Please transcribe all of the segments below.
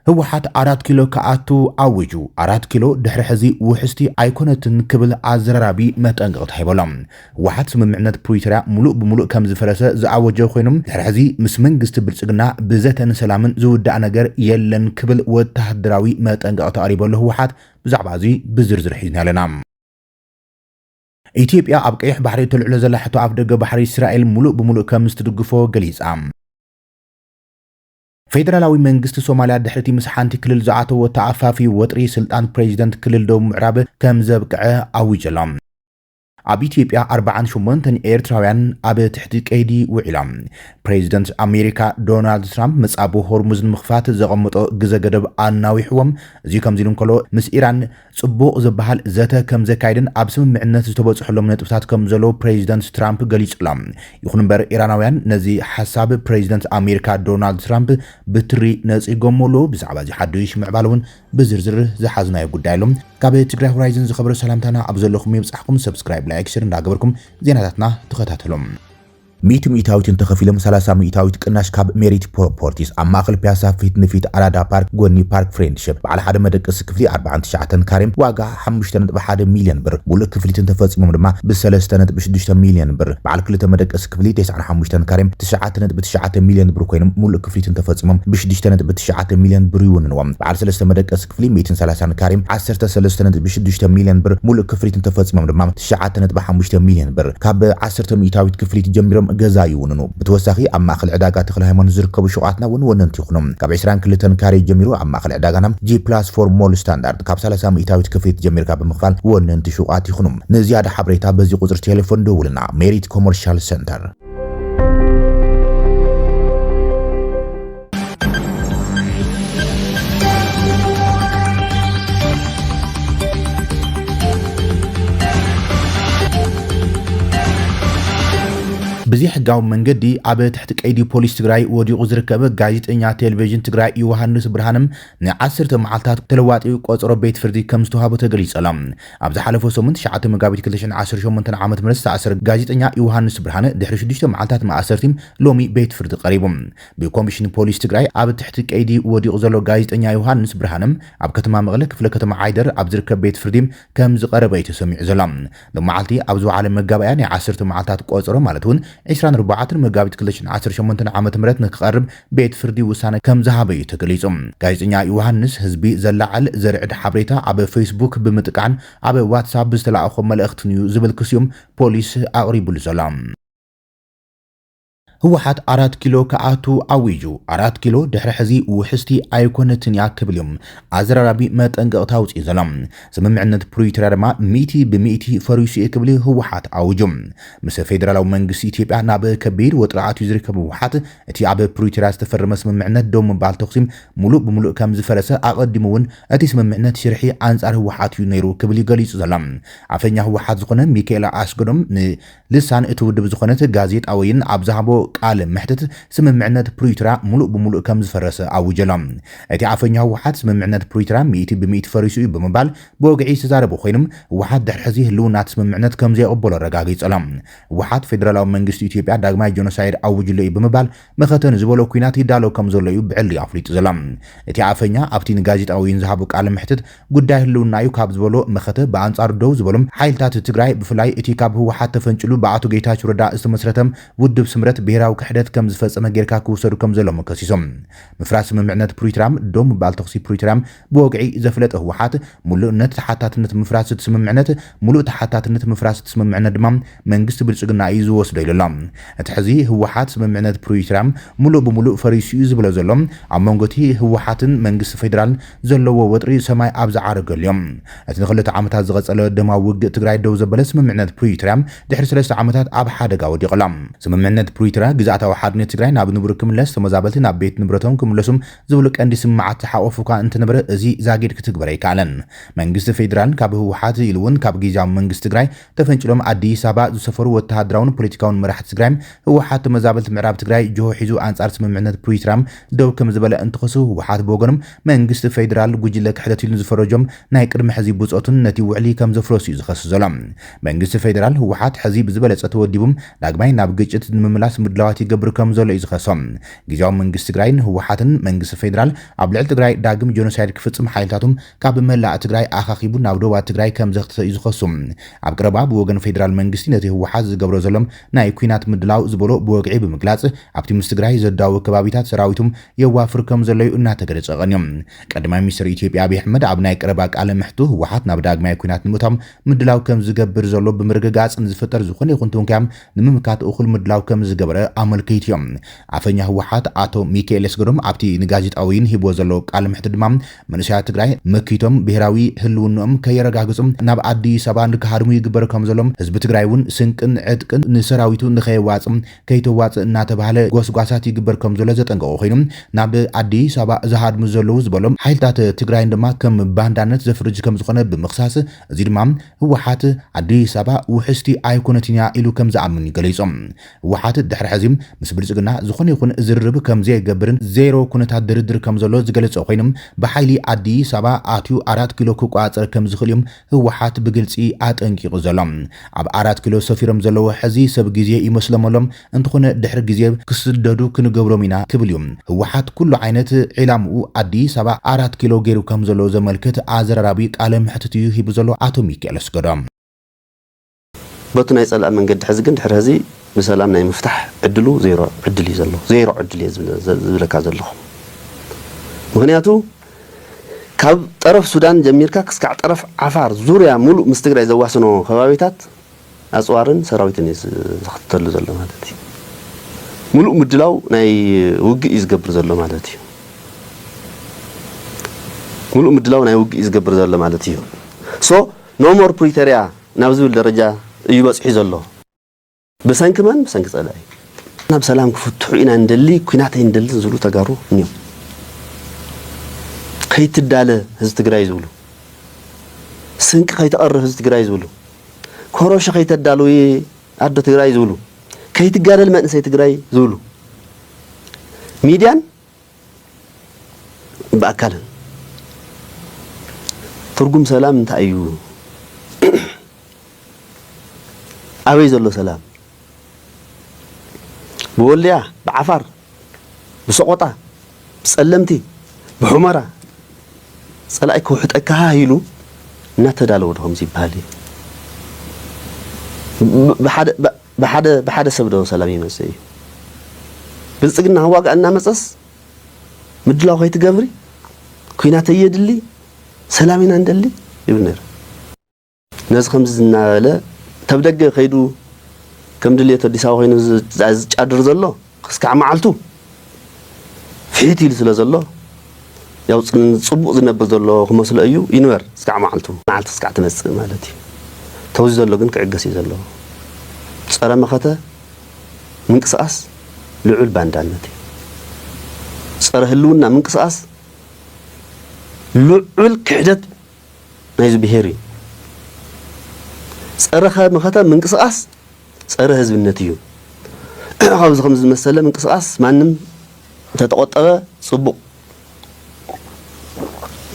ህወሓት 4 ኪሎ ከኣቱ ኣውጁ 4 ኪሎ ድሕሪ ሕዚ ውሕስቲ ኣይኮነትን ክብል ኣዘራራቢ መጠንቀቕታ ሂቦሎም ህወሓት ስምምዕነት ፕሪቶሪያ ሙሉእ ብሙሉእ ከም ዝፈረሰ ዝኣወጀ ኮይኖም ድሕሪ ሕዚ ምስ መንግስቲ ብልጽግና ብዘተን ሰላምን ዝውዳእ ነገር የለን ክብል ወተሃደራዊ መጠንቀቕታ ቀሪበሉ ህወሓት ብዛዕባ እዚ ብዝርዝር ሒዝና ኣለና ኢትዮጵያ ኣብ ቀይሕ ባሕሪ ትልዕሎ ዘላ ሕቶ ኣብ ደገ ባሕሪ እስራኤል ሙሉእ ብሙሉእ ከም ዝትድግፎ ገሊጻ ፌደራላዊ መንግስቲ ሶማሊያ ድሕርቲ ምስ ሓንቲ ክልል ዝኣተወ ተኣፋፊ ወጥሪ ስልጣን ፕሬዚደንት ክልል ደቡብ ምዕራብ ከም ዘብቅዐ ኣውጀሎም ኣብ ኢትዮጵያ 48 ኤርትራውያን ኣብ ትሕቲ ቀይዲ ውዒሎም ፕሬዚደንት ኣሜሪካ ዶናልድ ትራምፕ መጻቡ ሆርሙዝ ንምኽፋት ዘቐመጦ ግዜ ገደብ ኣናዊሕዎም እዚ ከምዚ ኢሉ እንከሎ ምስ ኢራን ጽቡቕ ዝበሃል ዘተ ከም ዘካይድን ኣብ ስምምዕነት ዝተበጽሐሎም ነጥብታት ከም ዘሎ ፕሬዚደንት ትራምፕ ገሊጹሎም ይኹን እምበር ኢራናውያን ነዚ ሓሳብ ፕሬዚደንት ኣሜሪካ ዶናልድ ትራምፕ ብትሪ ነጺጎምሉ ብዛዕባ እዚ ሓድሽ ምዕባል እውን ብዝርዝር ዝሓዝናዮ ጉዳይ ኣሎ ካብ ትግራይ ሆራይዘን ዝኸበረ ሰላምታና ኣብ ዘለኹም ይብጻሕኩም ሰብስክራይብ ላይክ ሼር እንዳገበርኩም ዜናታትና ተኸታተሉም 100 ሚታዊት ተኸፊሎም 30 ሚታዊት ቅናሽ ካብ ሜሪት ፕሮፐርቲስ ኣብ ማእከል ፒያሳ ፊት ንፊት ኣራዳ ፓርክ ጎኒ ፓርክ ፍሬንድሺፕ በዓል ሓደ መደቀሲ ክፍሊ 49 ካሬም ዋጋ 5.1 ሚልዮን ብር ሙሉእ ክፍሊትን ተፈጺሞም ድማ ብ3.6 ሚልዮን ብር በዓል ክልተ መደቀሲ ክፍሊ 95 ካሬም 9.9 ሚልዮን ብር ኮይኖም ሙሉእ ክፍሊትን ተፈጺሞም ብ6.9 ሚልዮን ብር ይውንንዎም በዓል ሰለስተ መደቀሲ ክፍሊ 130 ካሬም 13.6 ሚልዮን ብር ሙሉእ ክፍሊትን ተፈጺሞም ድማ 9.5 ሚልዮን ብር ካብ 10 ሚታዊት ክፍሊት ጀሚሮም ገዛ ይውንኑ ብተወሳኺ ኣብ ማእከል ዕዳጋ ተክለ ሃይማኖት ዝርከቡ ሸቋትና እውን ወነንቲ ይኹኖም ካብ 22 ካሬ ጀሚሩ ኣብ ማእከል ዕዳጋና G+4 ሞል ስታንዳርድ ካብ 30 ሚታዊት ክፍሊት ጀሚርካ ብምኽፋል ወነንቲ ሸቋት ይኹኖም ንዝያዳ ሓበሬታ በዚ ቁጽሪ ቴሌፎን ደውልና ሜሪት ኮመርሻል ሴንተር بزي حقاو منجدي أبى تحت أيدي بوليس تجري ودي غزر كبا جايت إنيا تلفزيون تجري يوهانس برهانم نعصر معلتات تلوات يقصر بيت فردي كم استوهابو تجري سلام أبز حلفو سومنت شعات مقابل كلشن 10 شو من عامة مرس 10 جايت إنيا يوهانس برهان دحرش ديشت معلتات مع 10 لومي بيت فرد قريبهم بكوميشن بوليس تجري أبى تحت أيدي ودي غزر جايت إنيا يوهانس برهانم أب كتما مغلق فلا كتما عايدر أبزر كبيت فرديم كم زقرب بيت سمع زلام لما عالتي أبزو عالم مقابل يعني 10 معلتات قصر مالتون 24 مقابل كلشن 10 شمنتن عامة مرات نقرب بيت فردي وسانة كم ذهبي تقليصم جايزنيا يوهانس حزبي زلعل زرعد حبريتا عبر فيسبوك بمتقعن عبر واتساب بستلاقو ملأخت نيو زبل كسيوم بوليس أغريب الزلام ህወሓት 4 ኪሎ ከኣቱ ኣውጁ 4 ኪሎ ድሕሪ ሕዚ ውሕስቲ ኣይኮነትን ያክብልዮም ኣዘራራቢ መጠንቀቕታ ውፅኢ ዘሎም ስምምዕነት ፕሪቶሪያ ድማ 100% ፈሪሱ ክብል ህወሓት ኣውጁም ምስ ፌደራላዊ መንግስቲ ኢትዮጵያ ናብ ከቢድ ወጥራኣት ዝርከቡ ህወሓት እቲ ኣብ ፕሪቶሪያ ዝተፈረመ ስምምዕነት ደው ምባል ተኽሲም ሙሉእ ብሙሉእ ከም ዝፈረሰ ኣቀዲሙውን እቲ ስምምዕነት ሽርሒ ኣንጻር ህወሓት እዩ ነይሩ ክብል ገሊጹ ዘሎም ኣፈኛ ህወሓት ዝኾነ ሚካኤል ኣስገዶም ንልሳን እቲ ውድብ ዝኾነት ጋዜጣ ወይን ኣብ ዝሃቦ ቃል محتت سممعنات بريترا ملؤ بملؤ كم زفرس أو جلام أتي عفني هو واحد سممعنات بريترا 100% فريسو بمبال بوقعي سزارب وخينم واحد در حزيه لونات سممعنات كم زي أبول الرجاجي سلام واحد فدرالو منجست إثيوبيا دعما جنوسايد أو جلي بمبال مختن زبولو كيناتي دالو كم زليو بعلي عفريت زلام أتي عفني أبتين جازيت أو ينزهبوك على محتت قداه لون نايو كاب زبولو مخته بعنصار دو زبولم حيلتات تجراي بفلاي أتي كاب هو حتى فنشلو بعتو جيتاش ردا استمسرتم ودب سمرت بيراو كحدت كم زفصم غيركا كوسرو كم زلو مكسيسوم مفراس ممعنات بريترام دوم بالتخسي بريترام بوقعي زفلت هوحات ملؤنت تحتاتنت مفراس تسممعنات ملؤ تحتاتنت مفراس تسممعنات دمام منغست بلصقنا يزو وسدو يللام اتحزي هوحات سممعنات بريترام ملؤ بملؤ فريسي زبلو زلوم امونغتي هوحاتن منغست فيدرال زلو وطري سماي ابز عارغليوم اتنخلت عامتات زغصله دما وق تግራይ ደው ዘበለ ስምምዕነት ፕሪቶሪያ ድሕሪ 3 ዓመታት ኣብ ሓደጋ ወዲቕላም ስምምዕነት ፕሪቶሪያ ግዛታዊ ሓድነት ትግራይ ናብ ንብሩ ክምለስ ተመዛበልቲ ናብ ቤት ንብረቶም ክምለሱም ዝብሉ ቀንዲ ስምዓት ሓቆፉካ እንትነበረ እዚ ዛጊድ ክትግበረ ይካለን መንግስቲ ፌደራል ካብ ህወሓት ኢሉውን ካብ ጊዜያዊ መንግስቲ ትግራይ ተፈንጭሎም ኣዲስ አበባ ዝሰፈሩ ወተሃደራውን ፖለቲካውን መራሕቲ ትግራይ ህወሓት ተመዛበልቲ ምዕራብ ትግራይ ጆ ሒዙ አንጻር ስምምዕነት ፕሪቶሪያ ደው ከም ዝበለ እንትኸሱ ህወሓት በጎንም መንግስቲ ፌደራል ጉጅለ ክሕደት ኢሉ ዝፈረጆም ናይ ቅድሚ ሕዚ ብጾቱን ነቲ ውዕሊ ከም ዘፍረሱ ዝኸስ ዘሎም መንግስቲ ፌደራል ህወሓት ሕዚ ብዝበለጸ ተወዲቡም ዳግማይ ናብ ግጭት ንምምላስ ምድላ ምድላዋት ይገብር ከም ዘሎ እዩ ዝኸሶም ግዚያዊ መንግስቲ ትግራይን ህወሓትን መንግስቲ ፌደራል ኣብ ልዕሊ ትግራይ ዳግም ጆኖሳይድ ክፍጽም ሓይልታቶም ካብ መላእ ትግራይ ኣኻኺቡ ናብ ደቡብ ትግራይ ከም ዘኽተ እዩ ዝኸሱም ኣብ ቀረባ ብወገን ፌደራል መንግስቲ ነቲ ህወሓት ዝገብሮ ዘሎም ናይ ኩናት ምድላው ዝበሎ ብወግዒ ብምግላጽ ኣብቲ ምስ ትግራይ ዘዳው ከባቢታት ሰራዊቱም የዋፍር ከም ዘሎ እናተገለጸ ቀንዮም ቀዳማይ ሚኒስትር ኢትዮጵያ አብይ አሕመድ ኣብ ናይ ቀረባ ቃለ ምሕቱ ህወሓት ናብ ዳግማይ ኩናት ንምእታም ምድላው ከም ዝገብር ዘሎ ብምርግጋጽ ዝፍጠር ዝኾነ ይኹን ተንከም ንምምካት እኹል ምድላው ከም ዝገበረ ኣመልኪትዮም ኣፈኛ ህወሓት አቶ ሚካኤል ስገዶም ኣብቲ ንጋዜጣዊን ሂቦ ዘሎ ቃለ ምሕቱ ድማ መንእሰያት ትግራይ መኪቶም ብሄራዊ ህልውንኦም ከየረጋግጹም ናብ አዲስ አበባ ንከሃድሙ ይግበር ከም ዘሎም ህዝቢ ትግራይ እውን ስንቅን ዕጥቅን ንሰራዊቱ ንኸይዋጽም ከይተዋጽእ እናተባሃለ ጎስጓሳት ይግበር ከም ዘሎ ዘጠንቀቁ ኮይኖም ናብ አዲስ አበባ ዝሃድሙ ዘለው ዝበሎም ሓይልታት ትግራይ ድማ ከም ባንዳነት ዘፍርጅ ከም ዝኾነ ብምኽሳስ እዚ ድማ ህወሓት አዲስ አበባ ውሕስቲ ኣይኮነትን ኢሉ ከም ዝኣምን ይገለጾም ህወሓት ድሕሪ ሕዚ ምስ ብልጽግና ዝኾነ ይኹን ዝርርብ ከም ዘይገብርን ዜሮ ኩነታት ድርድር ከም ዘሎ ዝገለጸ ኮይኖም ብሓይሊ አዲስ አበባ ኣትዩ 4 ኪሎ ክቋጽር ከም ዝኽእልዮም ህወሓት ብግልጺ አጠንቂቁ ዘሎም ኣብ 4 ኪሎ ሰፊሮም ዘለው ሕዚ ሰብ ግዜ ይመስለመሎም እንትኾነ ድሕሪ ግዜ ክስደዱ ክንገብሮም ኢና ክብል እዮም ህወሓት ኩሉ ዓይነት ዒላምኡ አዲስ አበባ 4 ኪሎ ገይሩ ከም ዘሎ ዘመልክት ኣዘራራቢ ቃለ ምሕትት እዩ ሂቡ ዘሎ አቶ ሚካኤል ስገዶም በቱ ናይ ጸላእ መንገዲ ሕዚ ግን ድሕሪ ሕዚ ብሰላም ናይ ምፍታሕ ዕድሉ ዜሮ ዕድል እዩ ዘሎ ዜሮ ዕድል እዩ ዝብለካ ዘለኹ ምክንያቱ ካብ ጠረፍ ሱዳን ጀሚርካ ክስካዕ ጠረፍ ዓፋር ዙርያ ሙሉእ ምስ ትግራይ ዘዋስኖ ከባቢታት ኣጽዋርን ሰራዊትን ዝኽተሉ ዘሎ ማለት እዩ ሙሉእ ምድላው ናይ ውግእ ዝገብር ዘሎ ማለት እዩ ሙሉእ ምድላው ናይ ውግእ ዝገብር ዘሎ ማለት እዩ ሶ ኖ ሞር ፕሪቶሪያ ናብ ዝብል ደረጃ እዩ በጽሒ ዘሎ ብሰንኪ መን ብሰንኪ ጸላኢ ናብ ሰላም ክፍትሑ ኢና እንደሊ ኩናተይ እንደሊ ዝብሉ ተጋሩ እኒዮም ከይትዳለ ህዝቢ ትግራይ ዝብሉ ስንቂ ከይተቐርብ ህዝቢ ትግራይ ዝብሉ ኮሮሽ ከይተዳሉ ኣዶ ትግራይ ዝብሉ ከይትጋደል መንእሰይ ትግራይ ዝብሉ ሚድያን በአካልን ትርጉም ሰላም እንታይ እዩ ኣበይ ዘሎ ሰላም ብወልያ ብዓፋር ብሰቆጣ ብጸለምቲ ብሑመራ ጸላኢ ክውሕጠካ ኢሉ እናተዳለው ደኹም ሲባል بحد سبب سلامي مسي بلصقنا هواق أنا مسس مدلاو خيت جبري كينا تيدلي سلامين عندلي يبنر ناس خمسنا لا تبدأ خيدو كم دليل تديساو هنا أدرز الله خسك عملتو فيتي لسلا الله ياو صبوا زنبز الله خمس الأيو ينور خسك عملتو معلت خسك تنس مالتي توزيع الله جنك عجسي الله صار مخته من قصاص لعل باندانتي صار هلونا من قصاص لعل كحدت نايز بهيري صار مخته من قصاص صار حزب النتيو حافظ خمس مساله من قصاص مانم تتقطبه صبو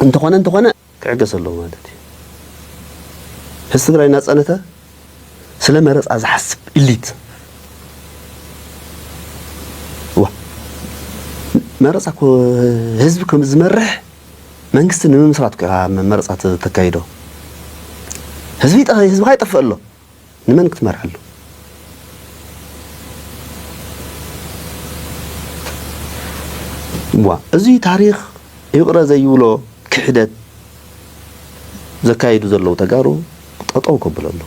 انت خونه كعجس الله مالتي هستغراي ناصنته سلام رأس از حسب إليت وا ما رأسكوا حزبكم زمرح ما نقصد من مسراتك ما رأسات تكايدو حزب هاي طفق له نما نكت مرحله وا أزي تاريخ يقرأ زي يقولوا كحدت زكايدو زلو تجارو تطوع قبل الله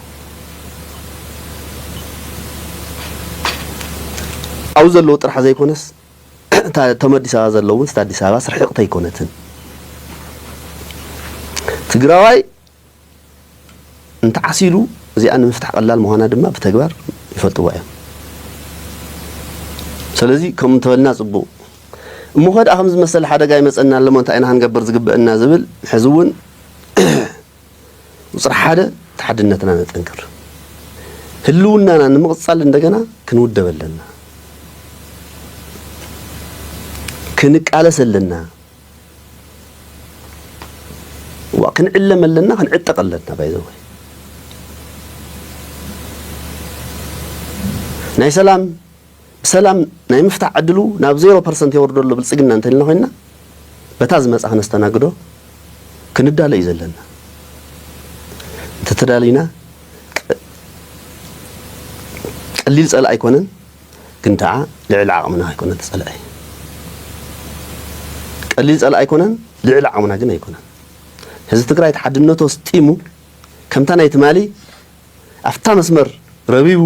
أو زلو طرح زي كونس تمدي سوا زلو ستادي سوا سرحق تاي كونتن تجراوي انت عسيلو زي أنا مفتح قلال مهانا دما بتكبر يفتوا وياه سلازي كم تولنا صبو مخد أخمز مسألة حدا جاي مسألنا لما انت أنا هنجبر زجب النا زبل حزون وصرح حدا تحدنا تنا نتنكر هلونا أنا نمقصل عندنا كنود دبلنا كنك على سلنا وكن علم لنا كنعتق لنا بايزوي ناي سلام ሰላም ናይ ምፍታሕ ዕድሉ ናብ 0% ይወርደሉ ብልጽግና እንተልና ኮይና በታ ዝመጽእ ነስተናግዶ ክንዳለ እዩ ዘለና ተተዳሊና ቀሊል ጸላ ኣይኮነን ግን ተዓ ልዕል ዓቕምና ኣይኮነን ጸላኢ ቀሊል ጸላ ኣይኮነን ልዕል ዓቕምና ግን ኣይኮነን ህዝቢ ትግራይ ተሓድነቶ ስጢሙ ከምታ ናይ ትማሊ ኣፍታ መስመር ረቢቡ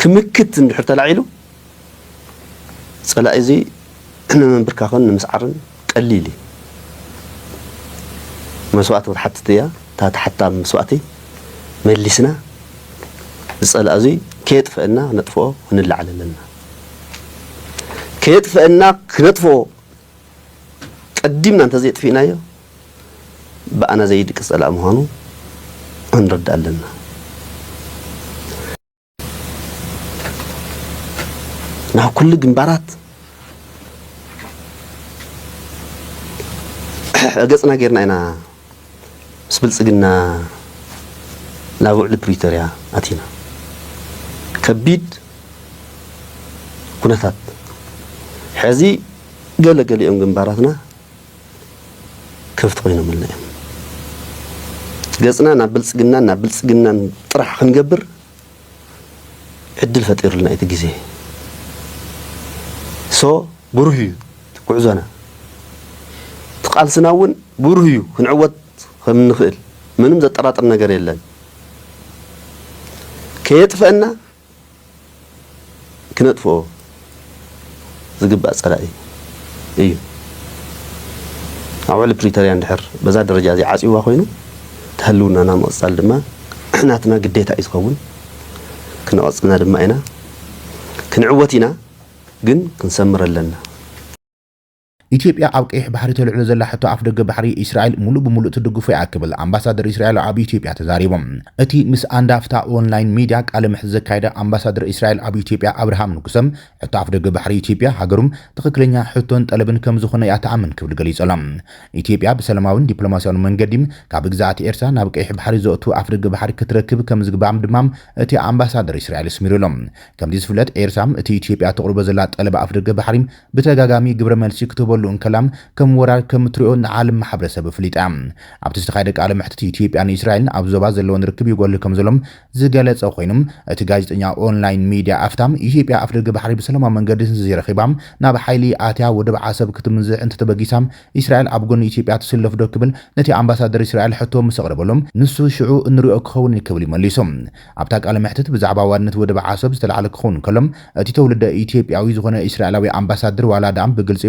ክምክት እንድሕር ተላዒሉ ጸላኢ እዚ ንምንብርካኸን ንምስዓርን ቀሊል መስዋዕት ወትሓትት እያ ታትሓታ መስዋዕቲ መሊስና ዝጸላእ እዚ ከየጥፍአና ነጥፍኦ ክንላዓል ኣለና ከየጥፍአና ክነጥፍኦ ቀዲምና እንተዘይጥፊእናዮ በኣና ዘይድቅ ጸላእ ምዃኑ ክንርዳእ ኣለና ናብ ኩሉ ግንባራት ገጽና ጌርና ኢና ምስ ብልጽግና ናብ ውዕሊ ፕሪቶርያ ኣቲና ከቢድ ኩነታት ሕዚ ገለገሊኦም ግንባራትና ክፍቲ ኮይኖም ኣለና እዮም ገጽና ናብ ብልጽግናን ጥራሕ ክንገብር ዕድል ፈጢሩልና እቲ ግዜ ብሩህ እዩ ጉዕዞና ትቃልስና እውን ብሩህ እዩ ክንዕወት ከም ንኽእል ምንም ዘጠራጥር ነገር የለን ከየጥፍአና ክነጥፍኦ ዝግባእ ጸላኢ እዩ ኣብ ውዕሊ ፕሪቶርያ እንድሕር በዛ ደረጃ እዚ ዓፂዋ ኮይኑ ተህልውናና ምቕጻል ድማ ናትና ግዴታ እዩ ዝኸውን ክነቐጽልና ድማ ኢና ክንዕወት ኢና ግን ክንሰምር ኣለና ኢትዮጵያ ኣብ ቀይሕ ባሕሪ ተልዕሎ ዘላ ሕቶ ኣፍ ደገ ባሕሪ እስራኤል ሙሉ ብምሉእ ትድግፎ እያ ክብል ኣምባሳደር እስራኤል ኣብ ኢትዮጵያ ተዛሪቦም እቲ ምስ አንዳፍታ ኦንላይን ሚድያ ቃለ መሕትት ዘካየደ ኣምባሳደር እስራኤል ኣብ ኢትዮጵያ አብርሃም ንጉሰም ሕቶ ኣፍ ደገ ባሕሪ ኢትዮጵያ ሃገሩም ትክክለኛ ሕቶን ጠለብን ከም ዝኾነ እያ ተኣምን ክብል ገሊጾሎም ኢትዮጵያ ብሰላማውን ዲፕሎማሲያውን መንገዲ ካብ ግዛኣት ኤርትራ ናብ ቀይሕ ባሕሪ ዘእቱ ኣፍ ደገ ባሕሪ ክትረክብ ከም ዝግባእ ድማ እቲ ኣምባሳደር እስራኤል ስሚሩሎም ከምዚ ዝፍለጥ ኤርትራ እቲ ኢትዮጵያ ተቕርቦ ዘላ ጠለብ ኣፍ ደገ ባሕሪ ብተጋጋሚ ግብረ መልሲ ክትበሉ እንከላም ከም ወራር ከም ትሪኦ ንዓለም ማሕበረሰብ ፍሊጣ ኣብቲ ዝተኻየደ ቃለ መሕትት ኢትዮጵያን እስራኤልን ኣብ ዞባ ዘለዎን ርክብ ይጎል ከም ዘሎም ዝገለጸ ኮይኖም እቲ ጋዜጠኛ ኦንላይን ሚድያ ኣፍታም ኢትዮጵያ ኣፍ ደገ ባሕሪ ብሰላማዊ መንገዲ ዝረኺባም ናብ ሓይሊ ኣትያ ወደብ ዓሰብ ክትምዝዕ እንተተበጊሳም እስራኤል ኣብ ጎኒ ኢትዮጵያ ትስለፍ ዶ ክብል ነቲ ኣምባሳደር እስራኤል ሕቶ ምስ ኣቕረበሎም ንሱ ሽዑ እንሪኦ ክኸውን ክብል ይመሊሶም ኣብታ ቃለ መሕትት ብዛዕባ ዋድነት ወደብ ዓሰብ ዝተለዓለ ክኸውን ከሎም እቲ ተውልደ ኢትዮጵያዊ ዝኾነ እስራኤላዊ ኣምባሳደር ዋላ ዳም ብግልፂ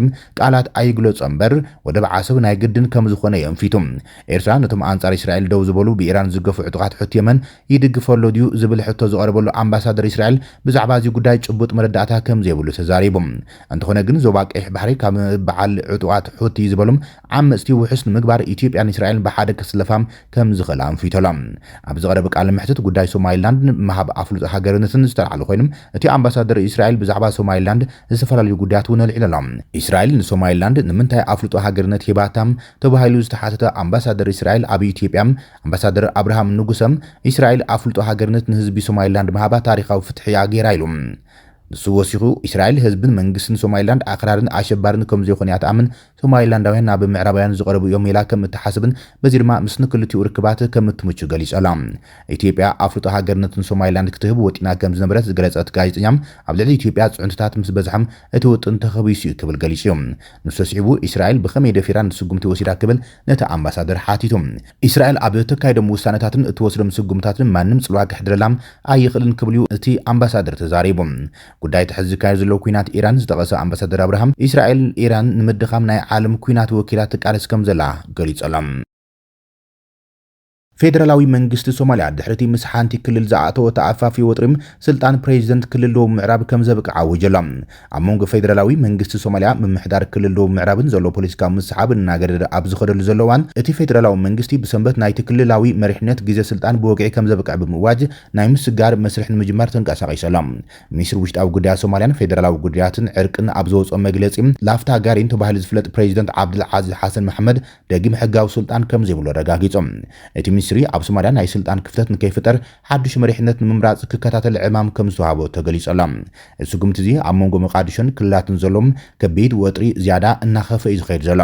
ቃላት ኣይግለጾ እምበር ወደብ ዓሰብ ናይ ግድን ከም ዝኾነ የንፊቱም ኤርትራ ነቶም አንጻር እስራኤል ደው ዝበሉ ብኢራን ዝገፉ ዕጡቃት ሕት የመን ይድግፈሉ ድዩ ዝብል ሕቶ ዝቐረበሉ ኣምባሳደር እስራኤል ብዛዕባ እዚ ጉዳይ ጭቡጥ መረዳእታ ከም ዘይብሉ ተዛሪቦም እንተኾነ ግን ዞባ ቀይሕ ባሕሪ ካብ በዓል ዕጡቃት ሕት ዝበሎም ዓመፅቲ ውሕስ ንምግባር ኢትዮጵያን እስራኤል ብሓደ ክስለፋም ከም ዝኽእላ አንፊቶሎም ኣብ ዝቐረበ ቃለ መሕትት ጉዳይ ሶማሊላንድ መሃብ ኣፍሉጥ ሃገርነትን ዝተለዓለ ኮይኖም እቲ ኣምባሳደር እስራኤል ብዛዕባ ሶማሊላንድ ዝተፈላለዩ ጉዳያት እውን ኣልዒሎም እስራኤል ንሶማሊላንድ ንምንታይ ኣፍልጦ ሃገርነት ሂባታም ተባሂሉ ዝተሓተተ ኣምባሳደር እስራኤል ኣብ ኢትዮጵያ ኣምባሳደር አብርሃም ንጉሰም እስራኤል ኣፍልጦ ሃገርነት ንህዝቢ ሶማሊላንድ መሃባ ታሪኻዊ ፍትሕያ ገይራ ኢሉ ንሱ ወሲኹ እስራኤል ህዝብን መንግስትን ሶማሊላንድ ኣክራርን ኣሸባርን ከም ዘይኮነ እያ ተኣምን ሶማሊላንዳውያን ናብ ምዕራባውያን ዝቐረቡ እዮም ኢላ ከም እትሓስብን በዚ ድማ ምስ ንክልቲኡ ርክባት ከም እትምቹ ገሊጸላ ኢትዮጵያ ኣፍልጦ ሃገርነትን ሶማሊላንድ ክትህብ ወጢና ከም ዝነበረት ዝገለጸት ጋዜጠኛ ኣብ ልዕሊ ኢትዮጵያ ጽዕንትታት ምስ በዝሖም እቲ ውጥን ተኸቢሱ ክብል ገሊጹ ንሱ ተስዒቡ እስራኤል ብኸመይ ደፊራ ንስጉምቲ ወሲዳ ክብል ነቲ ኣምባሳደር ሓቲቱ እስራኤል ኣብ ተካይዶም ውሳነታትን እትወስዶም ስጉምታትን ማንም ጽልዋ ክሕድረላም ኣይኽእልን ክብል እቲ ኣምባሳደር ተዛሪቡ ጉዳይ ተሕዝካዮ ዘሎ ኩናት ኢራን ዝጠቐሰ ኣምባሳደር አብርሃም እስራኤል ኢራን ንምድኻም ናይ ዓለም ኩናት ወኪላት ትቃለስ ከም ዘላ ገሊጾሎም ፌደራላዊ መንግስቲ ሶማሊያ ድሕርቲ ምስ ሓንቲ ክልል ዝኣተወ ተኣፋፊ ወጥሪም ስልጣን ፕሬዚደንት ክልል ደቡብ ምዕራብ ከም ዘብቅዓ ኣውጀሎም ኣብ መንጎ ፌደራላዊ መንግስቲ ሶማሊያ ምምሕዳር ክልል ደቡብ ምዕራብን ዘሎ ፖለቲካዊ ምስሓብ እናገደደ ኣብ ዝኸደሉ ዘለዋን እቲ ፌደራላዊ መንግስቲ ብሰንበት ናይቲ ክልላዊ መሪሕነት ግዜ ስልጣን ብወግዒ ከም ዘብቅዕ ብምእዋጅ ናይ ምስጋር መስርሕ ንምጅማር ተንቀሳቒሶሎም ሚኒስትሪ ውሽጣዊ ጉዳያት ሶማልያን ፌደራላዊ ጉዳያትን ዕርቅን ኣብ ዘወፅኦ መግለፂ ላፍታ ጋሪን ተባሂሉ ዝፍለጥ ፕሬዚደንት ዓብድልዓዚዝ ሓሰን መሐመድ ደጊም ሕጋዊ ስልጣን ከም ዘይብሉ ረጋጊጾም እቲ ሚኒስትሪ ኣብ ሶማልያ ናይ ስልጣን ክፍተት ንከይፍጠር ሓድሽ መሪሕነት ንምምራጽ ክከታተል ዕማም ከም ዝተዋሃቦ ተገሊጸላ። እዚ ስጉምቲ እዚ ኣብ መንጎ መቃዲሾን ክልላትን ዘሎም ከቢድ ወጥሪ ዝያዳ እናኸፈ እዩ ዝኸይድ ዘሎ።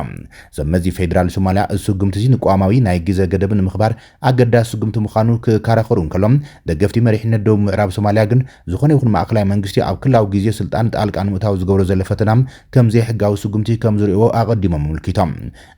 ዘመዚ ፌደራል ሶማልያ እዚ ስጉምቲ እዚ ንቋማዊ ናይ ግዜ ገደብ ንምኽባር ኣገዳሲ ስጉምቲ ምዃኑ ክከራኸሩ እንከሎም ደገፍቲ መሪሕነት ደቡብ ምዕራብ ሶማልያ ግን ዝኾነ ይኹን ማእከላይ መንግስቲ ኣብ ክልላዊ ግዜ ስልጣን ጣልቃ ንምእታው ዝገብሮ ዘሎ ፈተና ከም ዘይሕጋዊ ስጉምቲ ከም ዝርእዎ ኣቐዲሞም ኣመልኪቶም።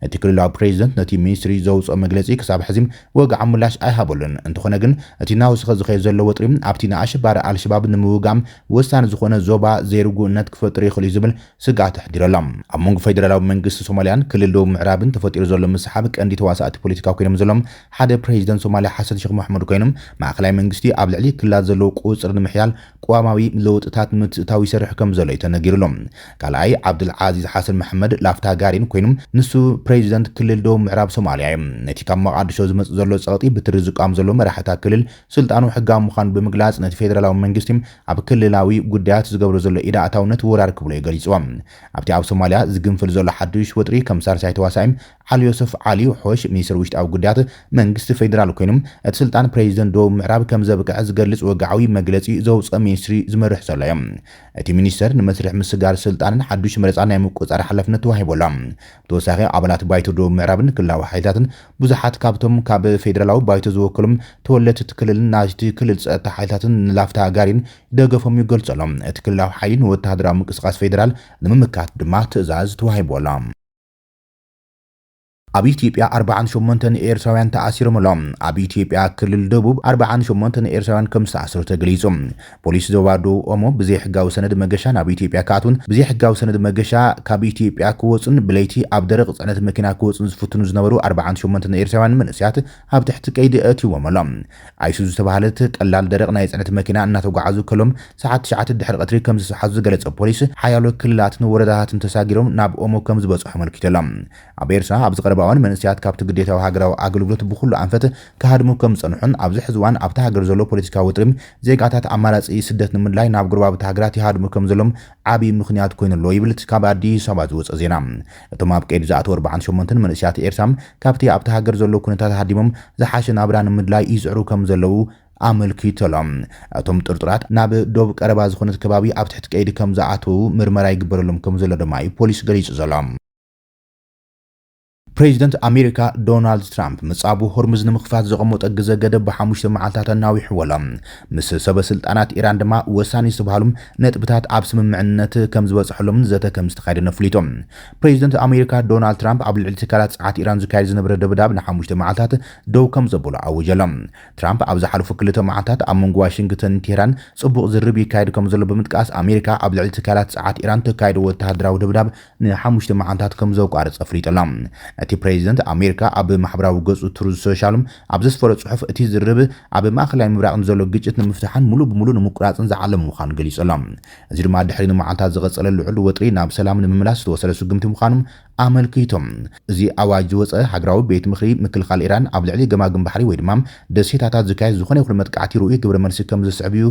እቲ ክልላዊ ፕሬዚደንት ነቲ ሚኒስትሪ ዘውፅኦ መግለፂ ክሳብ ሕዚ ወግዓዊ ምላሽ ኣይሃበሉን። እንተኾነ ግን እቲ ናውስኸ ዝኸይድ ዘሎ ወጥሪ ኣብቲ ንኣሸባሪ ኣልሸባብ ንምውጋም ወሳኒ ዝኾነ ዞባ ዘይርጉእነት ክፈጥር ይኽእል እዩ ዝብል ስጋት ኣሕዲሮሎም። ኣብ መንጎ ፌደራላዊ መንግስቲ ሶማልያን ክልል ደቡብ ምዕራብን ተፈጢሩ ዘሎ ምስሓብ ቀንዲ ተዋሳእቲ ፖለቲካ ኮይኖም ዘሎም ሓደ ፕሬዚደንት ሶማልያ ሓሰን ሼክ መሐመድ ኮይኖም ማእከላይ መንግስቲ ኣብ ልዕሊ ክልላት ዘለዎ ቁፅር ንምሕያል ቋማዊ ለውጥታት ምትእታው ይሰርሕ ከም ዘሎ ተነጊሩሎም። ካልኣይ ዓብድልዓዚዝ ሓሰን መሐመድ ላፍታ ጋሪን ኮይኖም ንሱ ፕሬዚደንት ክልል ደቡብ ምዕራብ ሶማልያ እዮም። ነቲ ካብ መቃዲሾ ዝመጽእ ዘሎ ጸቕጢ ብትሪ ዝቃም ዘሎ መራሕታ ክልል ስልጣኑ ሕጋዊ ምዃኑ ብምግላጽ ነቲ ፌደራላዊ መንግስቲ ኣብ ክልላዊ ጉዳያት ዝገብሮ ዘሎ ኢዳ ኣታውነት ወራር ክብሎ ይገልጽዎም። ኣብቲ ኣብ ሶማልያ ዝግንፍል ዘሎ ሓድሽ ወጥሪ ከም ሳልሳይ ተዋሳኢ ዓሊ ዮሰፍ ዓሊ ሖሽ ሚኒስትር ውሽጣዊ ጉዳያት መንግስቲ ፌደራል ኮይኖም እቲ ስልጣን ፕሬዚደንት ደቡብ ምዕራብ ከም ዘብቅዕ ዝገልጽ ወግዓዊ መግለጺ ዘውፅአ ሚኒስትሪ ዝመርሕ ዘሎ እዮም። እቲ ሚኒስተር ንመስርሕ ምስጋር ስልጣንን ሓድሽ መረፃ ናይ ምቁፃር ሓላፍነት ተዋሂቦሎም። ብተወሳኺ ኣባላት ባይቶ ደቡብ ምዕራብን ክልላዊ ሓይልታትን ብዙሓት ካብቶም ካብ ፌደራላዊ ባይቶ ዝወከሎም ተወለድቲ እቲ ክልልን ናይቲ ክልል ፀጥታ ሓይልታትን ንላፍታ ጋሪን ደገፎም ይገልጸሎም። እቲ ክልላዊ ሓይሊ ንወተሃደራዊ ምንቅስቃስ ፌደራል ንምምካት ድማ ትእዛዝ ተዋሂቦሎም። ኣብ ኢትዮጵያ 48 ኤርትራውያን ተኣሲሮም ኣሎም። ኣብ ኢትዮጵያ ክልል ደቡብ 48 ኤርትራውያን ከም ዝተኣስሩ ተገሊጹ። ፖሊስ ዞባ ደቡብ ኦሞ ብዘይ ሕጋዊ ሰነድ መገሻ ናብ ኢትዮጵያ ክኣትውን ብዘይ ሕጋዊ ሰነድ መገሻ ካብ ኢትዮጵያ ክወጹን ብለይቲ ኣብ ደረቕ ጽዕነት መኪና ክወጹን ዝፍትኑ ዝነበሩ 48 ኤርትራውያን መንእስያት ኣብ ትሕቲ ቀይዲ ኣትይዎም ኣሎም። ኣይሱዙ ዝተባሃለት ቀላል ደረቕ ናይ ጽዕነት መኪና እናተጓዓዙ ከሎም ሰዓት 9 ድሕሪ ቀትሪ ከም ዝሰሓዙ ዝገለጸ ፖሊስ ሓያሎ ክልላትን ወረዳታትን ተሳጊሮም ናብ ኦሞ ከም ዝበጽሑ ኣመልኪቶሎም። ኣብ ኤርትራ ኣብ ዝቀረባ መንእስያት ካብቲ ግዴታዊ ሃገራዊ ኣገልግሎት ብኩሉ ኣንፈት ካሃድሙ ከም ፀንሑን ኣብዚ ሕዚ እዋን ኣብታ ሃገር ዘሎ ፖለቲካዊ ውጥሪ ዜጋታት ኣማራፂ ስደት ንምድላይ ናብ ጎረባብቲ ሃገራት ይሃድሙ ከም ዘሎም ዓብዪ ምኽንያት ኮይኑ ኣሎ ይብል ካብ ኣዲስ ኣበባ ዝወፀ ዜና። እቶም ኣብ ቀይዲ ዝኣተው 48 መንእስያት ኤርትራ ካብቲ ኣብታ ሃገር ዘሎ ኩነታት ሃዲሞም ዝሓሸ ናብራ ንምድላይ ይፅዕሩ ከም ዘለው ኣመልኪቶሎም። እቶም ጥርጡራት ናብ ዶብ ቀረባ ዝኾነት ከባቢ ኣብ ትሕቲ ቀይዲ ከም ዝኣተው ምርመራ ይግበረሎም ከም ዘሎ ድማ ፖሊስ ገሊጹ ዘሎ። ፕሬዚደንት ኣሜሪካ ዶናልድ ትራምፕ ምጻቡ ሆርሙዝ ንምኽፋት ዘቐመጦ ግዜ ገደብ ብ5 መዓልታት እናዊሕወሎም። ምስ ሰበስልጣናት ኢራን ድማ ወሳኒ ዝተባሃሉ ነጥብታት ኣብ ስምምዕነት ከም ዝበጽሐሎምን ዘተ ከም ዝተኻየደ ነፍሊጦም። ፕሬዚደንት ኣሜሪካ ዶናልድ ትራምፕ ኣብ ልዕሊ ትካላት ፀዓት ኢራን ዝካየድ ዝነበረ ደብዳብ ን5 መዓልታት ደው ከም ዘበሉ ኣውጀሎም። ትራምፕ ኣብ ዝሓለፉ 2 መዓልታት ኣብ መንጎ ዋሽንግተን ቴህራን ጽቡቕ ዝርብ ይካየድ ከም ዘሎ ብምጥቃስ ኣሜሪካ ኣብ ልዕሊ ትካላት ፀዓት ኢራን ተካይዶ ወተሃደራዊ ደብዳብ ን5 መዓልታት ከም ዘቋርጽ ኣፍሊጦሎም። እቲ ፕሬዚደንት ኣሜሪካ ኣብ ማሕበራዊ ገጹ ትሩዝ ሶሻል ኣብ ዘስፈረ ጽሑፍ እቲ ዝርብ ኣብ ማእከላይ ምብራቕን ዘሎ ግጭት ንምፍታሕን ሙሉ ብሙሉ ንምቁራጽን ዝዓለመ ምዃኑ ገሊጾሎም። እዚ ድማ ድሕሪ ንመዓልታት ዝቐጸለ ልዑል ወጥሪ ናብ ሰላም ንምምላስ ዝተወሰደ ስጉምቲ ምዃኑ ኣመልኪቶም። እዚ ኣዋጅ ዝወፀ ሃገራዊ ቤት ምኽሪ ምክልኻል ኢራን ኣብ ልዕሊ ገማግም ባሕሪ ወይ ድማ ደሴታታት ዝካየድ ዝኾነ ይኹን መጥቃዕቲ ርኡይ ግብረ መልሲ ከም ዝስዕብ እዩ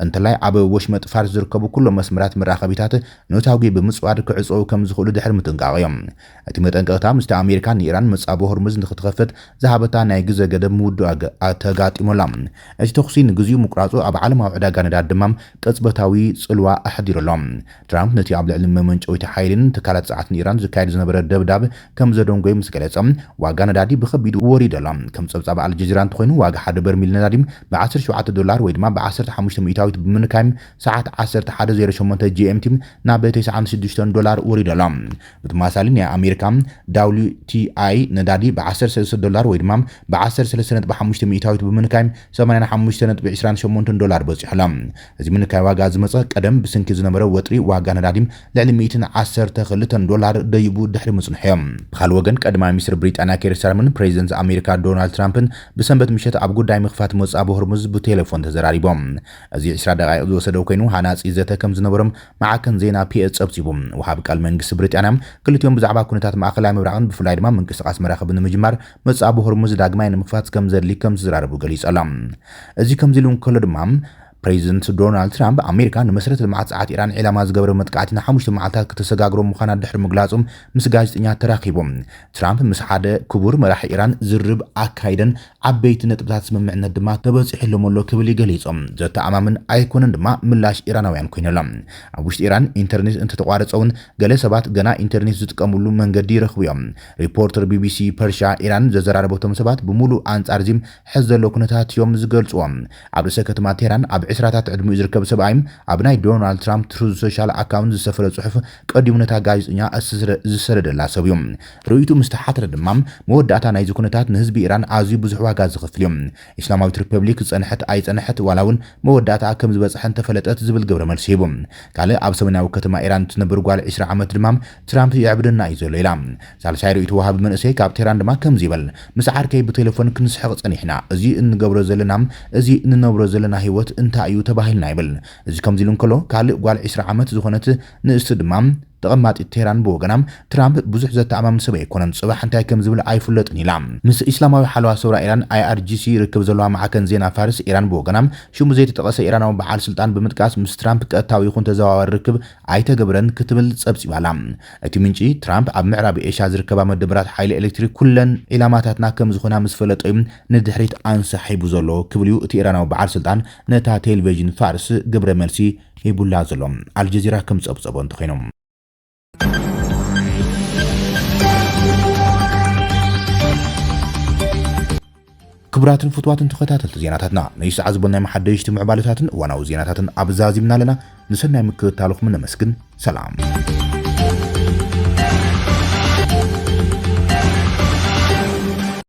እንተላይ ኣብ ወሽመጥ ፋርስ ዝርከቡ ኩሎም መስመራት መራኸቢታት ነታውጊ ብምጽዋድ ክዕጽው ከም ዝኽእሉ ድሕሪ ምጥንቃቕ እዮም። እቲ መጠንቀቕታ ምስቲ ኣሜሪካ ንኢራን መጻቦ ሆርሙዝ ንኽትኸፍት ዝሃበታ ናይ ግዜ ገደብ ምውድእ ተጋጢሞላ። እቲ ተኽሲ ንግዚኡ ምቁራጹ ኣብ ዓለማዊ ዕዳጋ ነዳዲ ድማ ቅጽበታዊ ጽልዋ ኣሕዲሮሎም። ትራምፕ ነቲ ኣብ ልዕሊ መመንጨዊቲ ሓይልን ትካላት ፀዓትን ኢራን ዝካየድ ዝነበረ ደብዳብ ከም ዘደንጎዩ ምስ ገለጸ ዋጋ ነዳዲ ብኸቢድ ወሪዶሎ። ከም ጸብጻብ ኣልጀዚራ እንተኮይኑ ዋጋ ሓደ በርሚል ነዳዲ $17 ወይ ድማ $15 ብምንካይ ሰዓት 11:08 GMT ናብ $96 ወሪዶሎ። ብተመሳሳሊ ናይ ኣሜሪካ WTI ነዳዲ $13 ወይ ድማ $13.5 ብምንካይ $85.28 በፂሖሎ። እዚ ምንካይ ዋጋ ዝመፀ ቀደም ብስንኪ ዝነበረ ወጥሪ ዋጋ ነዳዲ ልዕሊ $112 ደይቡ ድሕሪ ምጽንሖም። ብኻልእ ወገን ቀዳማይ ሚኒስትር ብሪጣንያ ኬር ስታርመርን ፕሬዚደንት ኣሜሪካ ዶናልድ ትራምፕን ብሰንበት ምሸት ኣብ ጉዳይ ምኽፋት መጻብ ሆርሙዝ ብቴሌፎን ተዘራሪቦም። እዚ 20 ደቂቃ ዝወሰደው ኮይኑ ሃናፂ ዘተ ከም ዝነበሮም ማዕከን ዜና ፒኤስ ጸብጺቡ። ወሃብ ቃል መንግስቲ ብሪጣንያ ክልቲኦም ብዛዕባ ኩነታት ማእከላይ ምብራቕን ብፍላይ ድማ ምንቅስቓስ መራኸቢ ንምጅማር መጻብ ሆርሙዝ ዳግማይ ንምኽፋት ከም ዘድሊ ከም ዝራረቡ ገሊጾሎም። እዚ ከም ኢሉ እንከሎ ድማ ፕሬዚደንት ዶናልድ ትራምፕ አሜሪካ ንመሰረተ ልምዓት ጸዓት ኢራን ዕላማ ዝገበረ መጥቃዕትና 5 መዓልታት ከተሰጋግሮ ምዃና ድሕሪ ምግላጾም ምስ ጋዜጠኛት ተራኺቦም ትራምፕ ምስ ሓደ ክቡር መራሒ ኢራን ዝርብ ኣካይደን ዓበይቲ ነጥብታት ስምምዕነት ድማ ተበፂሕሎም ኣሎ ክብል ገሊጾም ዘተኣማምን ኣይኮነን ድማ ምላሽ ኢራናውያን ኮይነሎም ኣብ ውሽጢ ኢራን ኢንተርኔት እንተተቋረጸውን ገለ ሰባት ገና ኢንተርኔት ዝጥቀምሉ መንገዲ ይረኽቡ እዮም ሪፖርተር ቢቢሲ ፐርሻ ኢራን ዘዘራረበቶም ሰባት ብሙሉእ ኣንጻር ዚም ሕዝ ዘሎ ኩነታት እዮም ዝገልጽዎም ኣብ ርእሰ ከተማ ቴህራን ኣብ 20ታት ዕድሚኡ ዝርከብ ሰብኣይም ኣብ ናይ ዶናልድ ትራምፕ ትሩዝ ሶሻል ኣካውንት ዝሰፈረ ጽሑፍ ቀዲሙ ነታ ጋዜጠኛ ዝሰረደላ ሰብ እዩ ርእይቱ ምስተሓተረ ድማ መወዳእታ ናይ ኩነታት ንህዝቢ ኢራን ኣዝዩ ብዙሕ ዋጋ ዝኸፍል እዩ ኢስላማዊት ሪፐብሊክ ጸንሐት ኣይጸንሐት ዋላውን መወዳእታ ከም ዝበጽሐን ተፈለጠት ዝብል ገብረ መልሲ ሂቡ ካልእ ኣብ ሰሜናዊ ከተማ ኢራን ትነብር ጓል 20 ዓመት ድማ ትራምፕ ይዕብደና እዩ ዘሎ ኢላ ሳልሳይ ርእይቱ ወሃቢ መንእሰይ ካብ ቴህራን ድማ ከም ዝብል ምስ ዓርከይ ብቴሌፎን ክንስሕቕ ጸኒሕና እዚ እንገብሮ ዘለና እዚ እንነብሮ ዘለና ህይወት እንታይ እዩ ተባሂልና ይብል እዚ ከምዚ ኢሉ እንከሎ ካልእ ጓል 20 ዓመት ዝኾነት ንእስቲ ድማ ተቐማጢት ቴህራን ብወገናም ትራምፕ ብዙሕ ዘተኣማምን ሰብ ኣይኮነን ጽባሕ እንታይ ከም ዝብል ኣይፍለጥን ኢላ ምስ ኢስላማዊ ሓለዋ ሰውራ ኢራን IRGC ርክብ ዘለዋ ማዕከን ዜና ፋርስ ኢራን ብወገናም ሽሙ ዘይተጠቐሰ ኢራናዊ በዓል ስልጣን ብምጥቃስ ምስ ትራምፕ ቀጥታዊ ይኹን ተዘዋዋሪ ርክብ ኣይተገብረን ክትብል ጸብጺባላ እቲ ምንጪ ትራምፕ ኣብ ምዕራብ ኤሽያ ዝርከባ መደበራት ሓይሊ ኤሌክትሪክ ኩለን ኢላማታትና ከም ዝኾና ምስ ፈለጠ ንድሕሪት አንሰሒቡ ዘሎ ክብል እቲ ኢራናዊ በዓል ስልጣን ነታ ቴሌቪዥን ፋርስ ግብረ መልሲ ሂቡላ ዘሎ አልጀዚራ ከም ጸብጸቦ እንተኾይኖም ክቡራትን ፍትዋትን ተኸታተልቲ ዜናታትና ናይ ሰዓት ዝበልናይ መሓደሽቲ ምዕባለታትን እዋናዊ ዜናታትን ኣብዛዚምና ኣለና ንሰናይ ምክትታልኩም ነመስግን ሰላም